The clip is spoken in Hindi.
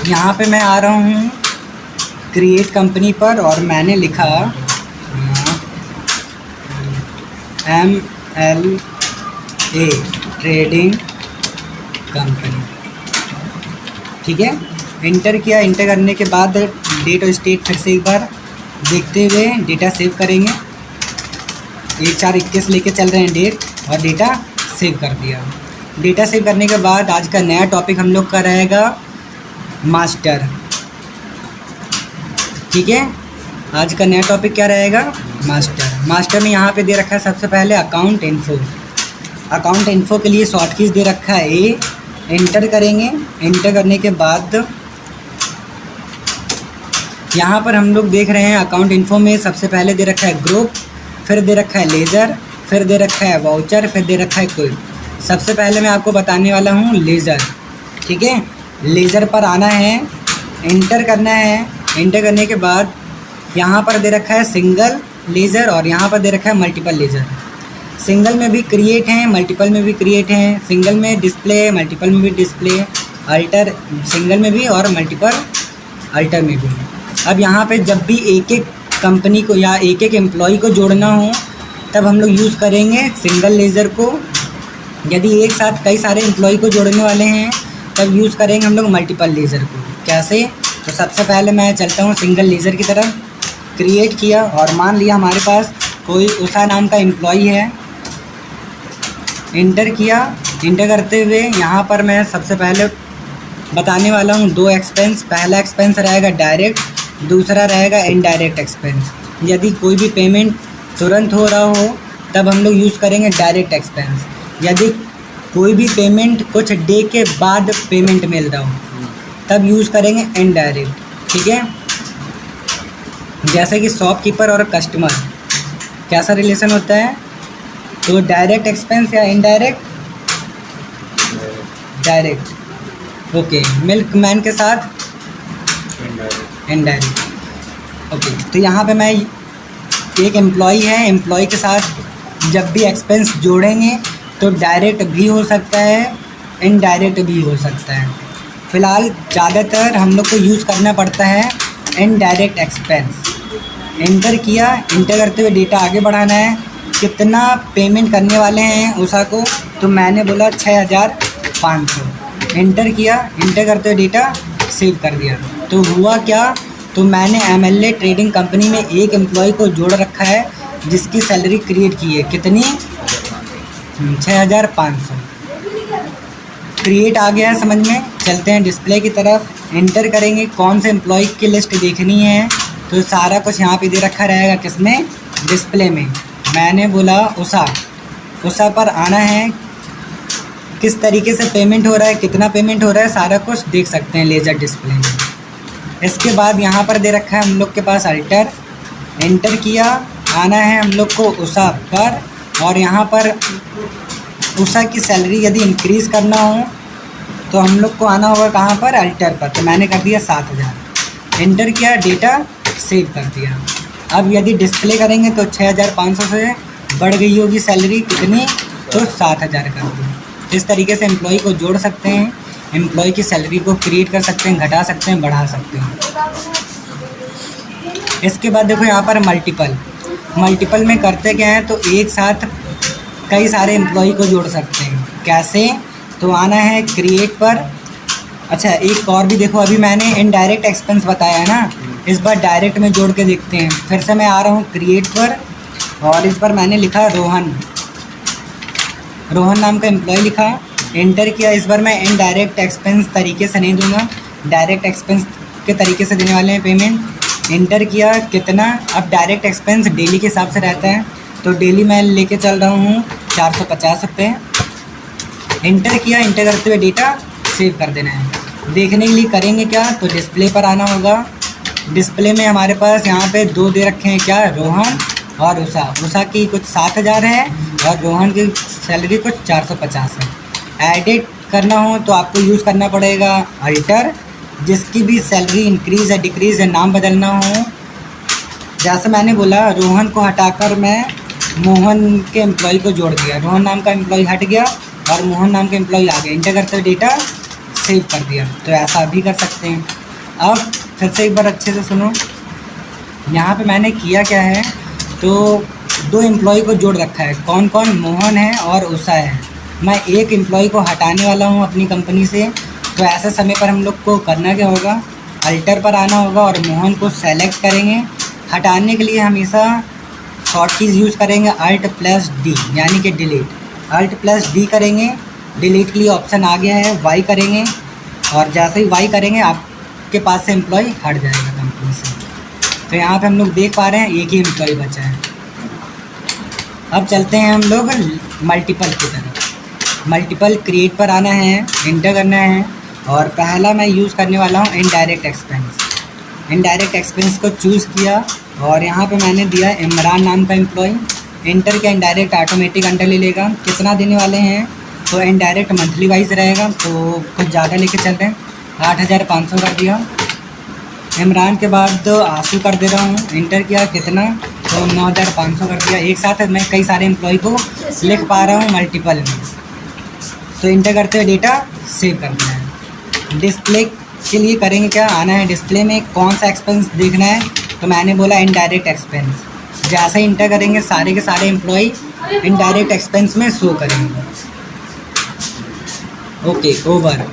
यहाँ पे मैं आ रहा हूँ क्रिएट कंपनी पर और मैंने लिखा MLA ट्रेडिंग कंपनी। ठीक है, इंटर किया। इंटर करने के बाद डेट और स्टेट फिर से एक बार देखते हुए डेटा सेव करेंगे। 1/4/21 लेके चल रहे हैं डेट, और डेटा सेव कर दिया। डेटा सेव करने के बाद आज का नया टॉपिक हम लोग का रहेगा मास्टर। ठीक है, आज का नया टॉपिक क्या रहेगा? मास्टर। मास्टर में यहाँ पे दे रखा है सबसे पहले अकाउंट इन्फो। अकाउंट इन्फो के लिए शॉर्ट कीज दे रखा है ए। इंटर करेंगे। इंटर करने के बाद यहाँ पर हम लोग देख रहे हैं अकाउंट इन्फो में सबसे पहले दे रखा है ग्रुप, फिर दे रखा है लेज़र, फिर दे रखा है वाउचर, फिर दे रखा है क्विक। सबसे पहले मैं आपको बताने वाला हूँ लेज़र। ठीक है, लेज़र पर आना है, इंटर करना है। इंटर करने के बाद यहाँ पर दे रखा है सिंगल लेज़र और यहाँ पर दे रखा है मल्टीपल लेज़र। सिंगल में भी क्रिएट हैं, मल्टीपल में भी क्रिएट हैं। सिंगल में डिस्प्ले, मल्टीपल में भी डिस्प्ले, अल्टर सिंगल में भी और मल्टीपल अल्टर में भी। अब यहाँ पे जब भी एक एक कंपनी को या एक एक एम्प्लॉय को जोड़ना हो तब हम लोग यूज़ करेंगे सिंगल लेज़र को। यदि एक साथ कई सारे एम्प्लॉय को जोड़ने वाले हैं तब यूज़ करेंगे हम लोग मल्टीपल लेज़र को। कैसे? तो सबसे पहले मैं चलता हूँ सिंगल लेज़र की तरफ। क्रिएट किया और मान लिया हमारे पास कोई उषा नाम का एम्प्लॉय है। इंटर किया। इंटर करते हुए यहाँ पर मैं सबसे पहले बताने वाला हूँ 2 एक्सपेंस। पहला एक्सपेंस रहेगा डायरेक्ट, दूसरा रहेगा इनडायरेक्ट एक्सपेंस। यदि कोई भी पेमेंट तुरंत हो रहा हो तब हम लोग यूज़ करेंगे डायरेक्ट एक्सपेंस। यदि कोई भी पेमेंट कुछ डे के बाद पेमेंट मिल रहा हो तब यूज़ करेंगे इनडायरेक्ट। ठीक है, जैसे कि शॉपकीपर और कस्टमर कैसा रिलेशन होता है, तो डायरेक्ट एक्सपेंस या इनडायरेक्ट? डायरेक्ट। ओके, मिल्कमैन के साथ इनडायरेक्ट। ओके, तो यहाँ पे मैं एक एम्प्लॉय है, एम्प्लॉय के साथ जब भी एक्सपेंस जोड़ेंगे तो डायरेक्ट भी हो सकता है, इनडायरेक्ट भी हो सकता है। फ़िलहाल ज़्यादातर हम लोग को यूज़ करना पड़ता है इनडायरेक्ट एक्सपेंस। इंटर किया। इंटर करते हुए डेटा आगे बढ़ाना है। कितना पेमेंट करने वाले हैं उषा को, तो मैंने बोला 6500। इंटर किया। इंटर करते हुए डेटा सेव कर दिया। तो हुआ क्या, तो मैंने MLA ट्रेडिंग कंपनी में एक एम्प्लॉय को जोड़ रखा है जिसकी सैलरी क्रिएट की है। कितनी? 6500। क्रिएट आ गया है समझ में। चलते हैं डिस्प्ले की तरफ। इंटर करेंगे कौन से एम्प्लॉय की लिस्ट देखनी है, तो सारा कुछ यहाँ पे दे रखा रहेगा। किसमें? डिस्प्ले में। मैंने बोला उषा। उषा पर आना है। किस तरीके से पेमेंट हो रहा है, कितना पेमेंट हो रहा है, सारा कुछ देख सकते हैं लेज़र डिस्प्ले में। इसके बाद यहाँ पर दे रखा है हम लोग के पास अल्टर। इंटर किया। आना है हम लोग को उषा पर, और यहाँ पर उषा की सैलरी यदि इंक्रीज़ करना हो तो हम लोग को आना होगा कहाँ पर? अल्टर पर। तो मैंने कर दिया 7000। इंटर किया, डेटा सेव कर दिया। अब यदि डिस्प्ले करेंगे तो 6500 से बढ़ गई होगी सैलरी। कितनी? तो 7000 कर दी। इस तरीके से एम्प्लॉय को जोड़ सकते हैं, एम्प्लॉय की सैलरी को क्रिएट कर सकते हैं, घटा सकते हैं, बढ़ा सकते हैं। इसके बाद देखो यहाँ पर मल्टीपल। मल्टीपल में करते क्या हैं, तो एक साथ कई सारे एम्प्लॉय को जोड़ सकते हैं। कैसे? तो आना है क्रिएट पर। अच्छा, एक और भी देखो, अभी मैंने इनडायरेक्ट एक्सपेंस बताया है ना, इस बार डायरेक्ट में जोड़ के देखते हैं। फिर से मैं आ रहा हूँ क्रिएट पर, और इस बार मैंने लिखा रोहन। रोहन नाम का एम्प्लॉय लिखा। इंटर किया। इस बार मैं इनडायरेक्ट एक्सपेंस तरीके से नहीं दूंगा, डायरेक्ट एक्सपेंस के तरीके से देने वाले हैं पेमेंट। इंटर किया। कितना? अब डायरेक्ट एक्सपेंस डेली के हिसाब से रहता है, तो डेली मैं लेके चल रहा हूँ 450 रुपये। इंटर किया। इंटर करते हुए डेटा सेव कर देना है। देखने के लिए करेंगे क्या, तो डिस्प्ले पर आना होगा। डिस्प्ले में हमारे पास यहाँ पे 2 दे रखे हैं, क्या? रोहन और उषा। उषा की कुछ 7000 है और रोहन की सैलरी कुछ 450 है। एडिट करना हो तो आपको यूज़ करना पड़ेगा अल्टर। जिसकी भी सैलरी इंक्रीज़ या डिक्रीज़ या नाम बदलना हो, जैसे मैंने बोला रोहन को हटाकर मैं मोहन के एम्प्लॉय को जोड़ दिया। रोहन नाम का एम्प्लॉय हट गया और मोहन नाम का एम्प्लॉय आ गया। इंटर करते हुए डेटा सेव कर दिया। तो ऐसा भी कर सकते हैं। अब फिर से एक बार अच्छे से सुनो। यहाँ पे मैंने किया क्या है, तो 2 एम्प्लॉय को जोड़ रखा है। कौन कौन? मोहन है और उषा है। मैं एक एम्प्लॉय को हटाने वाला हूँ अपनी कंपनी से। तो ऐसे समय पर हम लोग को करना क्या होगा, अल्टर पर आना होगा और मोहन को सेलेक्ट करेंगे। हटाने के लिए हमेशा शॉर्ट कीज़ यूज़ करेंगे, Alt+D यानी कि डिलीट। Alt+D करेंगे, डिलीट के लिए ऑप्शन आ गया है, Y करेंगे और जैसे ही Y करेंगे आपके पास से एम्प्लॉय हट जाएगा कंपनी से। तो यहाँ पे हम लोग देख पा रहे हैं एक ही एम्प्लॉय बचा है। अब चलते हैं हम लोग मल्टीपल की तरफ। मल्टीपल क्रिएट पर आना है, इंटर करना है और पहला मैं यूज़ करने वाला हूँ इनडायरेक्ट एक्सपेंस। इनडायरेक्ट एक्सपेंस को चूज़ किया और यहाँ पे मैंने दिया इमरान नाम का एम्प्लॉय। इंटर किया, इनडायरेक्ट ऑटोमेटिक अंडर ले लेगा। कितना देने वाले हैं, तो इनडायरेक्ट मंथली वाइज रहेगा, तो कुछ ज़्यादा लेके चल रहे हैं, 8,500 कर दिया। इमरान के बाद आंसू कर दे रहा हूँ, इंटर किया, कितना, तो 9,500 कर दिया। एक साथ मैं कई सारे एम्प्लॉय को लिख पा रहा हूँ मल्टीपल में। तो इंटर करते हुए डेटा सेव करना है। डिस्प्ले के लिए करेंगे क्या, आना है डिस्प्ले में, कौन सा एक्सपेंस देखना है, तो मैंने बोला इनडायरेक्ट एक्सपेंस। जैसे ही इंटर करेंगे सारे के सारे एम्प्लॉय इनडायरेक्ट एक्सपेंस में शो करेंगे। Okay, over.